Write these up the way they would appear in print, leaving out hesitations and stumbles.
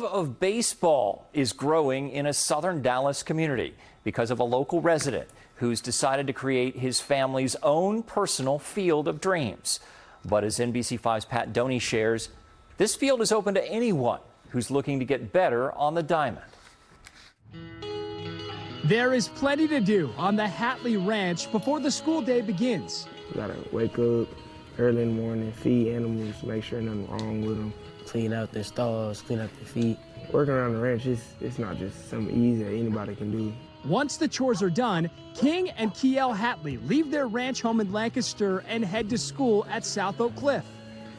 of baseball is growing in a southern Dallas community because of a local resident who's decided to create his family's own personal field of dreams. But as NBC5's Pat Doney shares, this field is open to anyone who's looking to get better on the diamond. There is plenty to do on the Hatley Ranch before the school day begins. You gotta wake up early in the morning, feed animals, make sure nothing wrong with them. Clean out their stalls, clean out their feet. Working around the ranch, it's not just something easy that anybody can do. Once the chores are done, King and Kiel Hatley leave their ranch home in Lancaster and head to school at South Oak Cliff.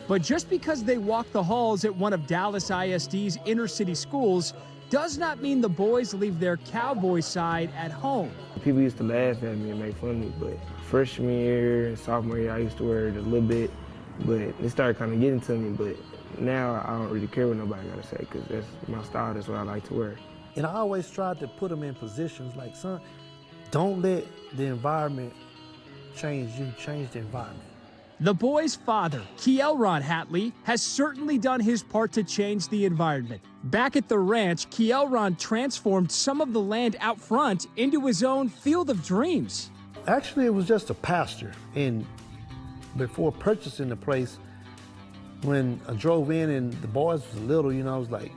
But just because they walk the halls at one of Dallas ISD's inner city schools does not mean the boys leave their cowboy side at home. People used to laugh at me and make fun of me, but freshman year and sophomore year, I used to wear it a little bit, but it started kind of getting to me. But now I don't really care what nobody got to say, because that's my style, that's what I like to wear. And I always tried to put them in positions like, son, don't let the environment change you, change the environment. The boy's father, Kielron Hatley, has certainly done his part to change the environment. Back at the ranch, Kielron transformed some of the land out front into his own field of dreams. Actually, it was just a pasture. And before purchasing the place, when I drove in and the boys was little, I was like,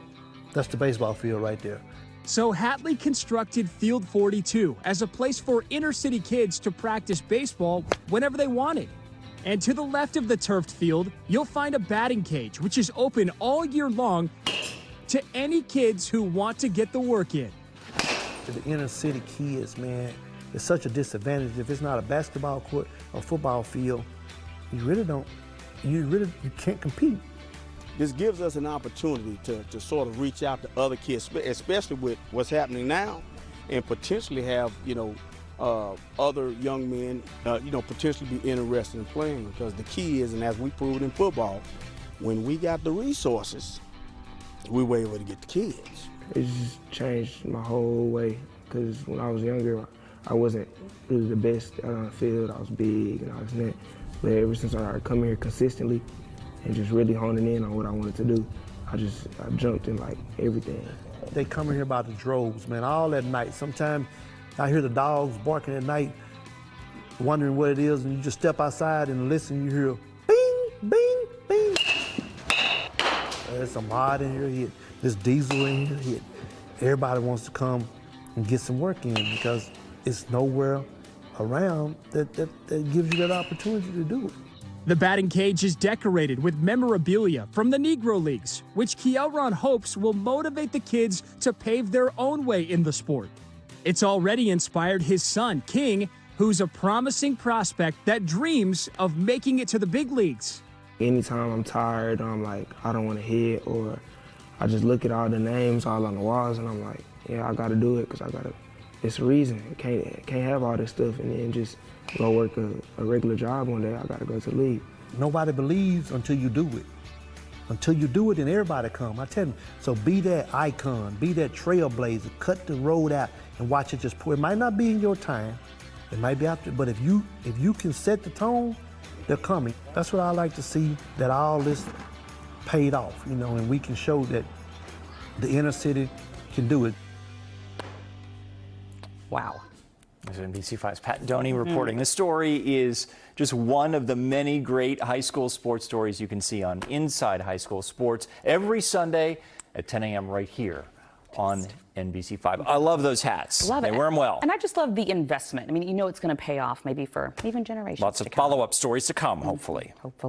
that's the baseball field right there. So Hatley constructed Field 42 as a place for inner city kids to practice baseball whenever they wanted. And to the left of the turfed field, you'll find a batting cage, which is open all year long to any kids who want to get the work in. To the inner city kids, man, it's such a disadvantage. If it's not a basketball court or football field, you can't compete. This gives us an opportunity to sort of reach out to other kids, especially with what's happening now, and potentially have, other young men, potentially be interested in playing, because the key is, and as we proved in football, when we got the resources, we were able to get the kids. It just changed my whole way, because when I was younger, I wasn't really the best out on the field. I was big and all this and that. But ever since I started coming here consistently and just really honing in on what I wanted to do, I jumped in like everything. They come in here by the droves, man, all at night. Sometimes I hear the dogs barking at night, wondering what it is, and you just step outside and listen, you hear bing, bing, bing. There's some hot in here, there's diesel in here. Everybody wants to come and get some work in, because it's nowhere around that gives you that opportunity to do it. The batting cage is decorated with memorabilia from the Negro Leagues, which Kielron hopes will motivate the kids to pave their own way in the sport. It's already inspired his son, King, who's a promising prospect that dreams of making it to the big leagues. Anytime I'm tired, I'm like, I don't want to hit, or I just look at all the names all on the walls and I'm like, yeah, I got to do it, because it's a reason. I can't have all this stuff and then just go work a regular job one day. I got to go to the league. Nobody believes until you do it. Until you do it, then everybody come. I tell you, so be that icon, be that trailblazer, cut the road out and watch it just pour. It might not be in your time, it might be after, but if you can set the tone, they're coming. That's what I like to see, that all this paid off, and we can show that the inner city can do it. Wow. This is NBC5's Pat Doney reporting. This story is just one of the many great high school sports stories you can see on Inside High School Sports every Sunday at 10 a.m. right here on NBC5. I love those hats. Love it. They wear them well. And I just love the investment. I mean, it's going to pay off maybe for even generations. Lots of follow-up stories to come, hopefully. Hopefully.